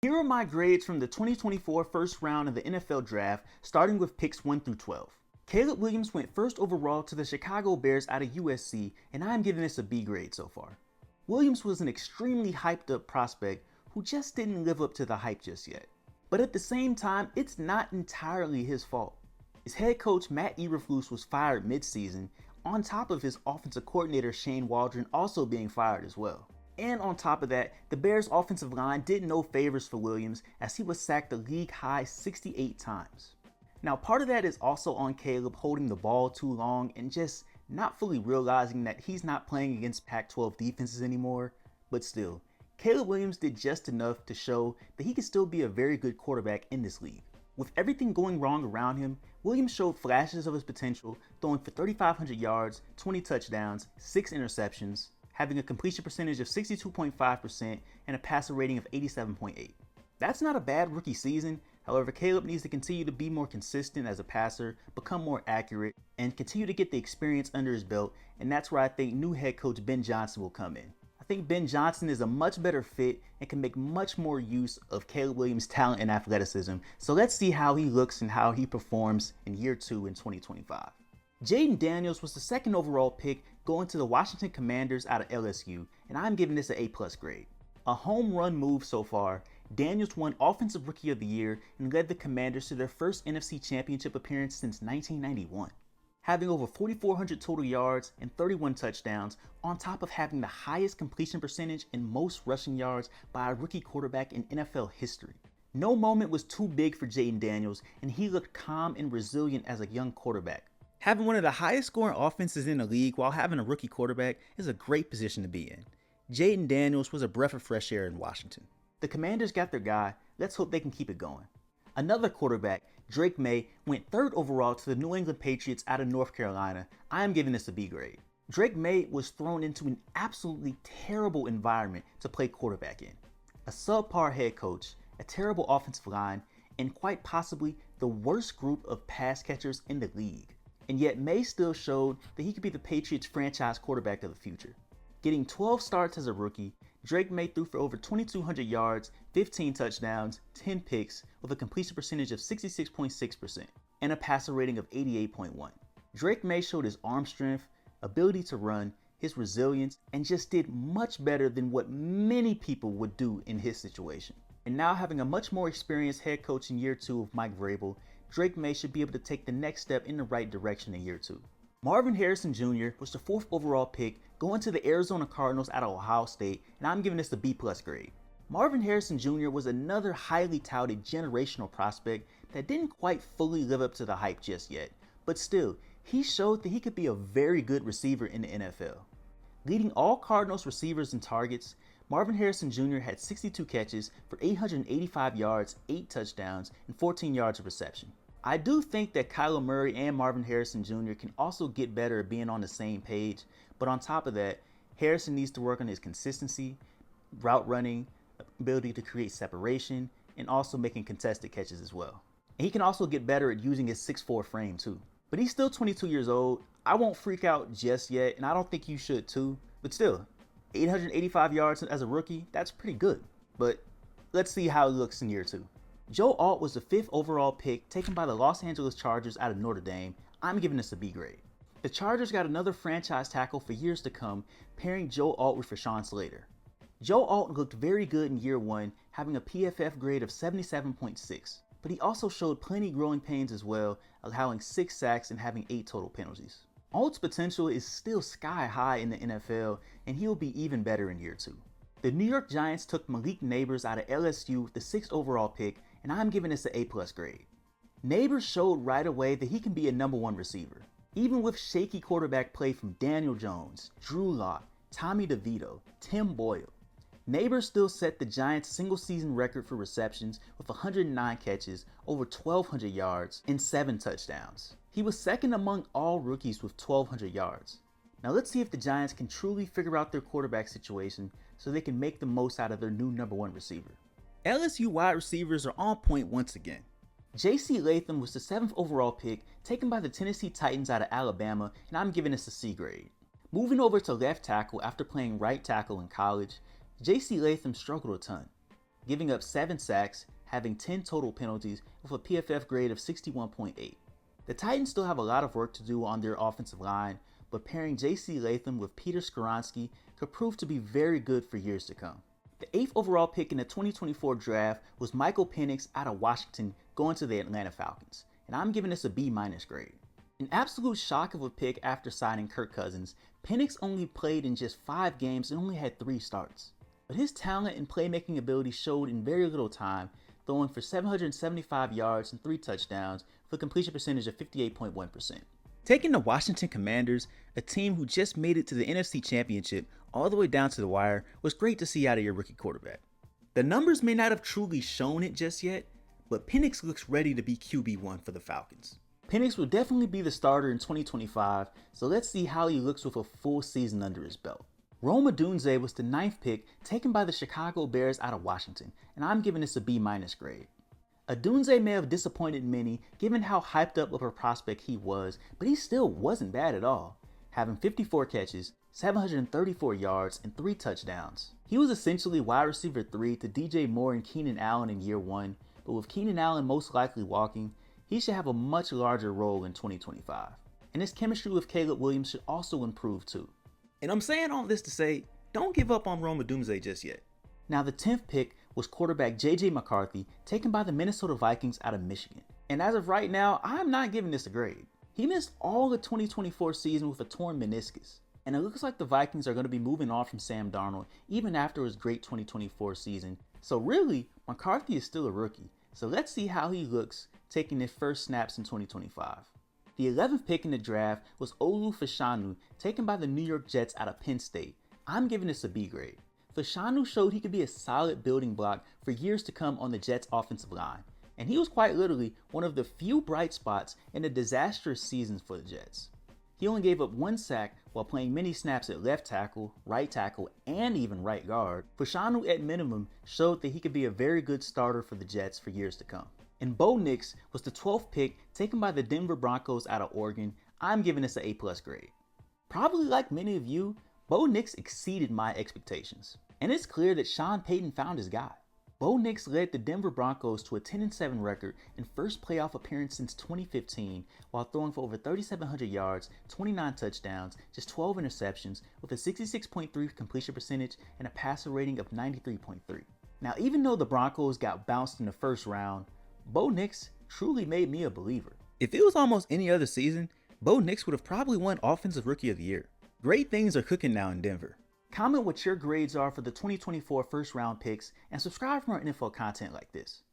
Here are my grades from the 2024 first round of the NFL Draft, starting with picks 1 through 12. Caleb Williams went first overall to the Chicago Bears out of USC, and I am giving this a B grade so far. Williams was an extremely hyped up prospect who just didn't live up to the hype just yet. But at the same time, it's not entirely his fault. His head coach Matt Eberflus was fired mid-season, on top of his offensive coordinator Shane Waldron also being fired as well. And on top of that, the Bears' offensive line did no favors for Williams as he was sacked a league-high 68 times. Now, part of that is also on Caleb holding the ball too long and just not fully realizing that he's not playing against Pac-12 defenses anymore, but still, Caleb Williams did just enough to show that he can still be a very good quarterback in this league. With everything going wrong around him, Williams showed flashes of his potential, throwing for 3,500 yards, 20 touchdowns, 6 interceptions, having a completion percentage of 62.5% and a passer rating of 87.8. That's not a bad rookie season. However, Caleb needs to continue to be more consistent as a passer, become more accurate, and continue to get the experience under his belt, and that's where I think new head coach Ben Johnson will come in. I think Ben Johnson is a much better fit and can make much more use of Caleb Williams' talent and athleticism, so let's see how he looks and how he performs in year 2 in 2025. Jayden Daniels was the second overall pick going to the Washington Commanders out of LSU, and I'm giving this an A+ grade. A home run move so far, Daniels won Offensive Rookie of the Year and led the Commanders to their first NFC Championship appearance since 1991. Having over 4,400 total yards and 31 touchdowns, on top of having the highest completion percentage and most rushing yards by a rookie quarterback in NFL history. No moment was too big for Jayden Daniels, and he looked calm and resilient as a young quarterback. Having one of the highest scoring offenses in the league while having a rookie quarterback is a great position to be in. Jayden Daniels was a breath of fresh air in Washington. The Commanders got their guy, let's hope they can keep it going. Another quarterback, Drake May, went third overall to the New England Patriots out of North Carolina. I am giving this a B grade. Drake May was thrown into an absolutely terrible environment to play quarterback in. A subpar head coach, a terrible offensive line, and quite possibly the worst group of pass catchers in the league. And yet May still showed that he could be the Patriots franchise quarterback of the future. Getting 12 starts as a rookie, Drake May threw for over 2,200 yards, 15 touchdowns, 10 picks, with a completion percentage of 66.6% and a passer rating of 88.1. Drake May showed his arm strength, ability to run, his resilience, and just did much better than what many people would do in his situation. And now having a much more experienced head coach in year 2 of Mike Vrabel, Drake May should be able to take the next step in the right direction in year 2. Marvin Harrison Jr. was the 4th overall pick going to the Arizona Cardinals out of Ohio State, and I'm giving this a B+ grade. Marvin Harrison Jr. was another highly touted generational prospect that didn't quite fully live up to the hype just yet, but still, he showed that he could be a very good receiver in the NFL. Leading all Cardinals receivers in targets, Marvin Harrison Jr. had 62 catches for 885 yards, 8 touchdowns, and 14 yards of reception. I do think that Kyler Murray and Marvin Harrison Jr. can also get better at being on the same page, but on top of that, Harrison needs to work on his consistency, route running, ability to create separation, and also making contested catches as well. And he can also get better at using his 6'4" frame too. But he's still 22 years old. I won't freak out just yet, and I don't think you should too, but still, 885 yards as a rookie, that's pretty good. But let's see how he looks in year 2. Joe Alt was the 5th overall pick taken by the Los Angeles Chargers out of Notre Dame. I'm giving this a B grade. The Chargers got another franchise tackle for years to come, pairing Joe Alt with Rashawn Slater. Joe Alt looked very good in year 1, having a PFF grade of 77.6, but he also showed plenty growing pains as well, allowing 6 sacks and having 8 total penalties. Alt's potential is still sky high in the NFL, and he'll be even better in year 2. The New York Giants took Malik Nabers out of LSU with the 6th overall pick, and I'm giving this an A+ grade. Nabers showed right away that he can be a number 1 receiver. Even with shaky quarterback play from Daniel Jones, Drew Lock, Tommy DeVito, Tim Boyle, Nabers still set the Giants' single-season record for receptions with 109 catches, over 1,200 yards, and 7 touchdowns. He was second among all rookies with 1,200 yards. Now let's see if the Giants can truly figure out their quarterback situation so they can make the most out of their new number 1 receiver. LSU wide receivers are on point once again. J.C. Latham was the 7th overall pick taken by the Tennessee Titans out of Alabama, and I'm giving this a C grade. Moving over to left tackle after playing right tackle in college, J.C. Latham struggled a ton. giving up 7 sacks, having 10 total penalties with a PFF grade of 61.8. The Titans still have a lot of work to do on their offensive line, but pairing J.C. Latham with Peter Skoronski could prove to be very good for years to come. The 8th overall pick in the 2024 draft was Michael Penix out of Washington going to the Atlanta Falcons, and I'm giving this a B- grade. An absolute shock of a pick after signing Kirk Cousins, Penix only played in just 5 games and only had 3 starts. But his talent and playmaking ability showed in very little time, throwing for 775 yards and 3 touchdowns with a completion percentage of 58.1%. Taking the Washington Commanders, a team who just made it to the NFC Championship all the way down to the wire, was great to see out of your rookie quarterback. The numbers may not have truly shown it just yet, but Penix looks ready to be QB1 for the Falcons. Penix will definitely be the starter in 2025, so let's see how he looks with a full season under his belt. Rome Odunze was the 9th pick taken by the Chicago Bears out of Washington, and I'm giving this a B- grade. Odunze may have disappointed many given how hyped up of a prospect he was, but he still wasn't bad at all, having 54 catches, 734 yards, and 3 touchdowns. He was essentially wide receiver 3 to DJ Moore and Keenan Allen in year 1, but with Keenan Allen most likely walking, he should have a much larger role in 2025. And his chemistry with Caleb Williams should also improve too. And I'm saying all this to say, don't give up on Rome Odunze just yet. Now the 10th pick was quarterback J.J. McCarthy, taken by the Minnesota Vikings out of Michigan. And as of right now, I'm not giving this a grade. He missed all the 2024 season with a torn meniscus. And it looks like the Vikings are going to be moving on from Sam Darnold even after his great 2024 season. So really, McCarthy is still a rookie. So let's see how he looks taking his first snaps in 2025. The 11th pick in the draft was Olu Fashanu, taken by the New York Jets out of Penn State. I'm giving this a B grade. Fashanu showed he could be a solid building block for years to come on the Jets' offensive line, and he was quite literally one of the few bright spots in the disastrous seasons for the Jets. He only gave up 1 sack while playing many snaps at left tackle, and even right guard. Fashanu at minimum showed that he could be a very good starter for the Jets for years to come. And Bo Nix was the 12th pick taken by the Denver Broncos out of Oregon. I'm giving this an A+ grade. Probably like many of you, Bo Nix exceeded my expectations. And it's clear that Sean Payton found his guy. Bo Nix led the Denver Broncos to a 10-7 record and first playoff appearance since 2015 while throwing for over 3,700 yards, 29 touchdowns, just 12 interceptions with a 66.3 completion percentage and a passer rating of 93.3. Now even though the Broncos got bounced in the first round, Bo Nix truly made me a believer. If it was almost any other season, Bo Nix would have probably won Offensive Rookie of the Year. Great things are cooking now in Denver. Comment what your grades are for the 2024 first round picks and subscribe for more NFL content like this.